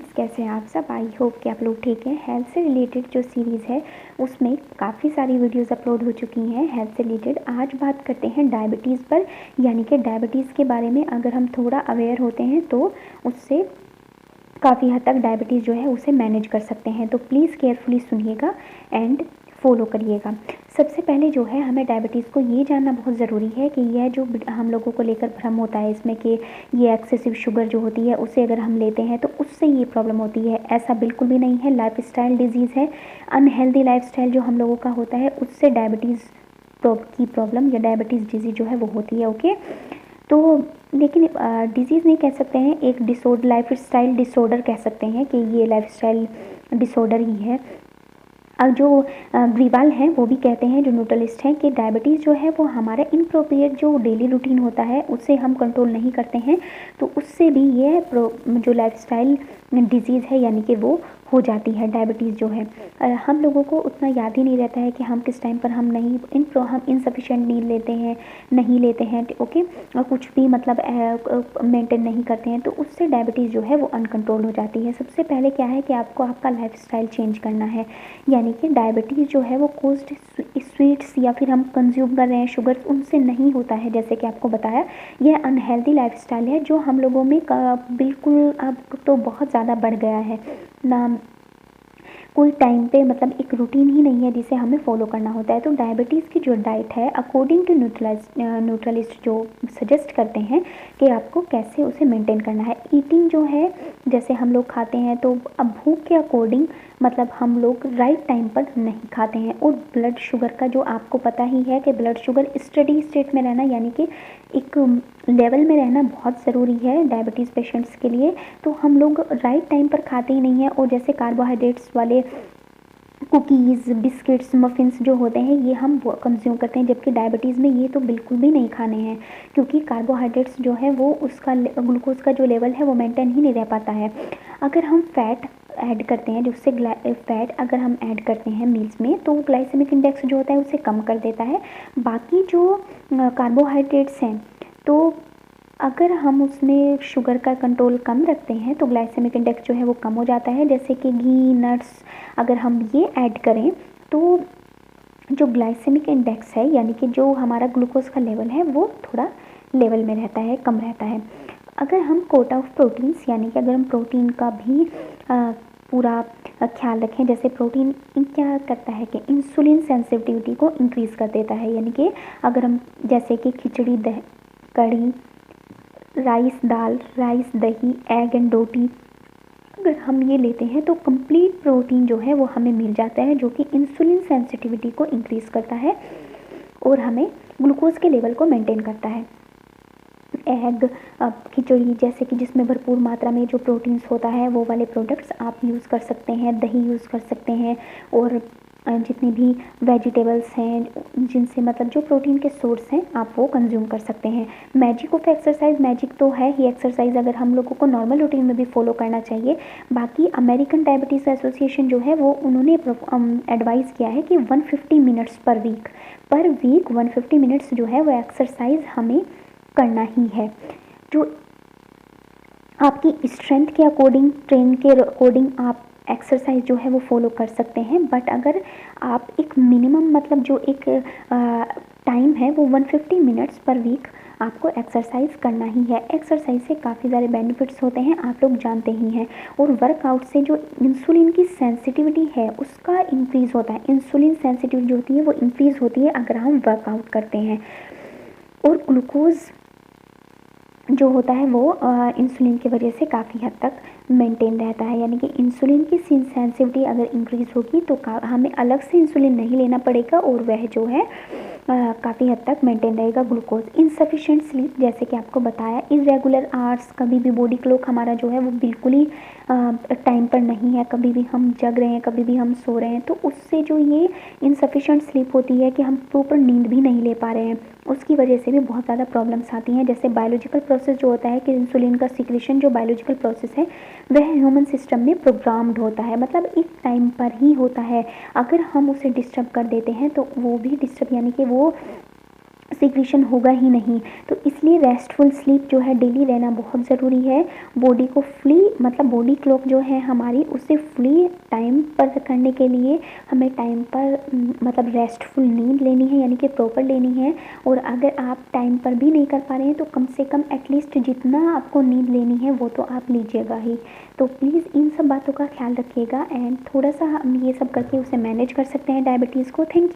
Friends, कैसे हैं आप सब। आई होप कि आप लोग ठीक हैं। हेल्थ से रिलेटेड जो सीरीज़ है उसमें काफ़ी सारी वीडियोस अपलोड हो चुकी हैं हेल्थ से रिलेटेड। आज बात करते हैं डायबिटीज़ पर, यानी कि डायबिटीज़ के बारे में अगर हम थोड़ा अवेयर होते हैं तो उससे काफ़ी हद तक डायबिटीज़ जो है उसे मैनेज कर सकते हैं। तो प्लीज़ केयरफुली सुनिएगा एंड फॉलो करिएगा। सबसे पहले जो है हमें डायबिटीज़ को ये जानना बहुत ज़रूरी है कि यह जो हम लोगों को लेकर भ्रम होता है इसमें कि ये एक्सेसिव शुगर जो होती है उसे अगर हम लेते हैं तो उससे ये प्रॉब्लम होती है, ऐसा बिल्कुल भी नहीं है। लाइफस्टाइल डिजीज़ है, अनहेल्दी लाइफस्टाइल जो हम लोगों का होता है उससे डायबिटीज़ की प्रॉब्लम या डायबिटीज़ डिजीज़ जो है वो होती है। ओके, तो लेकिन डिजीज़ नहीं कह सकते हैं, एक डिसऑर्डर, लाइफस्टाइल डिसऑर्डर कह सकते हैं कि ये लाइफस्टाइल डिसऑर्डर ही है। अब जो ग्रीवाल हैं वो भी कहते हैं, जो न्यूट्रलिस्ट हैं, कि डायबिटीज़ जो है वो हमारा इनप्रोप्रिएट जो डेली रूटीन होता है उसे हम कंट्रोल नहीं करते हैं तो उससे भी ये जो लाइफस्टाइल डिजीज़ है यानी कि वो हो जाती है डायबिटीज़ जो है। हम लोगों को उतना याद ही नहीं रहता है कि हम किस टाइम पर हम इनसफिशिएंट नींद लेते हैं, नहीं लेते हैं। ओके, और कुछ भी मतलब मेंटेन नहीं करते हैं तो उससे डायबिटीज़ जो है वो अनकंट्रोल हो जाती है। सबसे पहले क्या है कि आपको आपका लाइफस्टाइल चेंज करना है, यानी कि डायबिटीज़ जो है वो कोज्ड स्वीट्स या फिर हम कंज्यूम कर रहे हैं शुगर्स, उनसे नहीं होता है। जैसे कि आपको बताया, यह अनहेल्दी लाइफस्टाइल है जो हम लोगों में बिल्कुल अब तो बहुत ज़्यादा बढ़ गया है ना। कोई टाइम पे मतलब एक रूटीन ही नहीं है जिसे हमें फॉलो करना होता है। तो डायबिटीज़ की जो डाइट है अकॉर्डिंग टू न्यूट्रलिस्ट जो सजेस्ट करते हैं कि आपको कैसे उसे मेंटेन करना है। ईटिंग जो है, जैसे हम लोग खाते हैं तो अब भूख के अकॉर्डिंग मतलब हम लोग राइट टाइम पर नहीं खाते हैं। और ब्लड शुगर का जो आपको पता ही है कि ब्लड शुगर स्टडी स्टेट में रहना यानी कि एक लेवल में रहना बहुत ज़रूरी है डायबिटीज़ पेशेंट्स के लिए। तो हम लोग राइट टाइम पर खाते ही नहीं हैं। और जैसे कार्बोहाइड्रेट्स वाले कुकीज़, बिस्किट्स, मफ़िन्स जो होते हैं ये हम कंज्यूम करते हैं, जबकि डायबिटीज़ में ये तो बिल्कुल भी नहीं खाने हैं, क्योंकि कार्बोहाइड्रेट्स जो है वो उसका ग्लूकोज का जो लेवल है वो मेंटेन ही नहीं रह पाता है। अगर हम फैट ऐड करते हैं, जिससे फैट अगर हम ऐड करते हैं मील्स में तो ग्लाइसेमिक इंडेक्स जो होता है उसे कम कर देता है। बाकी जो कार्बोहाइड्रेट्स हैं तो अगर हम उसमें शुगर का कंट्रोल कम रखते हैं तो ग्लाइसेमिक इंडेक्स जो है वो कम हो जाता है। जैसे कि घी, नट्स, अगर हम ये ऐड करें तो जो ग्लाइसेमिक इंडेक्स है यानी कि जो हमारा ग्लूकोज का लेवल है वो थोड़ा लेवल में रहता है, कम रहता है। अगर हम कोटा ऑफ प्रोटीन्स यानी कि अगर हम प्रोटीन का भी पूरा ख्याल रखें, जैसे प्रोटीन क्या करता है कि इंसुलिन सेंसिटिविटी को इंक्रीज़ कर देता है। यानी कि अगर हम जैसे कि खिचड़ी, कढ़ी, राइस दाल, राइस दही, एग एंड रोटी अगर हम ये लेते हैं तो कंप्लीट प्रोटीन जो है वो हमें मिल जाता है, जो कि इंसुलिन सेंसिटिविटी को इंक्रीज़ करता है और हमें ग्लूकोज के लेवल को मेंटेन करता है। एग, खिचड़ी जैसे कि जिसमें भरपूर मात्रा में जो प्रोटीन्स होता है वो वाले प्रोडक्ट्स आप यूज़ कर सकते हैं, दही यूज़ कर सकते हैं और जितनी भी वेजिटेबल्स हैं जिनसे मतलब जो प्रोटीन के सोर्स हैं आप वो कंज्यूम कर सकते हैं। मैजिक ऑफ एक्सरसाइज, मैजिक तो है ही एक्सरसाइज, अगर हम लोगों को नॉर्मल रूटीन में भी फॉलो करना चाहिए। बाकी अमेरिकन डायबिटीज़ एसोसिएशन जो है वो उन्होंने एडवाइज़ किया है कि 150 मिनट्स पर वीक 150 मिनट्स जो है वो एक्सरसाइज हमें करना ही है। जो आपकी स्ट्रेंथ के अकॉर्डिंग, ट्रेन के अकॉर्डिंग आप एक्सरसाइज जो है वो फॉलो कर सकते हैं। बट अगर आप एक मिनिमम मतलब जो एक टाइम है वो 150 मिनट्स पर वीक आपको एक्सरसाइज करना ही है। एक्सरसाइज से काफ़ी सारे बेनिफिट्स होते हैं, आप लोग जानते ही हैं। और वर्कआउट से जो इंसुलिन की सेंसिटिविटी है उसका इंक्रीज़ होता है। इंसुलिन सेंसिटिविटी जो होती है वो इंक्रीज़ होती है अगर हम वर्कआउट करते हैं। और ग्लूकोज जो होता है वो इंसुलिन की वजह से काफ़ी हद तक मेंटेन रहता है। यानी कि इंसुलिन की सेंसिटिविटी अगर इंक्रीज़ होगी तो हमें अलग से इंसुलिन नहीं लेना पड़ेगा और वह जो है काफ़ी हद तक मेंटेन रहेगा ग्लूकोज। इनसफिशिएंट स्लीप, जैसे कि आपको बताया, इरेगुलर आवर्स, कभी भी बॉडी क्लॉक हमारा जो है वो बिल्कुल ही टाइम पर नहीं है, कभी भी हम जग रहे हैं, कभी भी हम सो रहे हैं, तो उससे जो ये इनसफिशिएंट स्लीप होती है कि हम प्रॉपर नींद भी नहीं ले पा रहे हैं, उसकी वजह से भी बहुत ज़्यादा प्रॉब्लम्स आती हैं। जैसे बायोलॉजिकल प्रोसेस जो होता है कि इंसुलिन का सिक्रेशन जो बायोलॉजिकल प्रोसेस है वह ह्यूमन सिस्टम में प्रोग्राम्ड होता है, मतलब एक टाइम पर ही होता है। अगर हम उसे डिस्टर्ब कर देते हैं तो वो भी डिस्टर्ब यानी कि वो सिक्रीशन होगा ही नहीं। तो इसलिए रेस्टफुल स्लीप जो है डेली लेना बहुत ज़रूरी है। बॉडी को फुली मतलब बॉडी क्लॉक जो है हमारी उसे फुली टाइम पर करने के लिए हमें टाइम पर मतलब रेस्टफुल नींद लेनी है, यानी कि प्रॉपर लेनी है। और अगर आप टाइम पर भी नहीं कर पा रहे हैं तो कम से कम एटलीस्ट जितना आपको नींद लेनी है वो तो आप लीजिएगा ही। तो प्लीज़ इन सब बातों का ख्याल रखिएगा एंड थोड़ा सा हम ये सब करके उसे मैनेज कर सकते हैं डायबिटीज़ को। Thank you.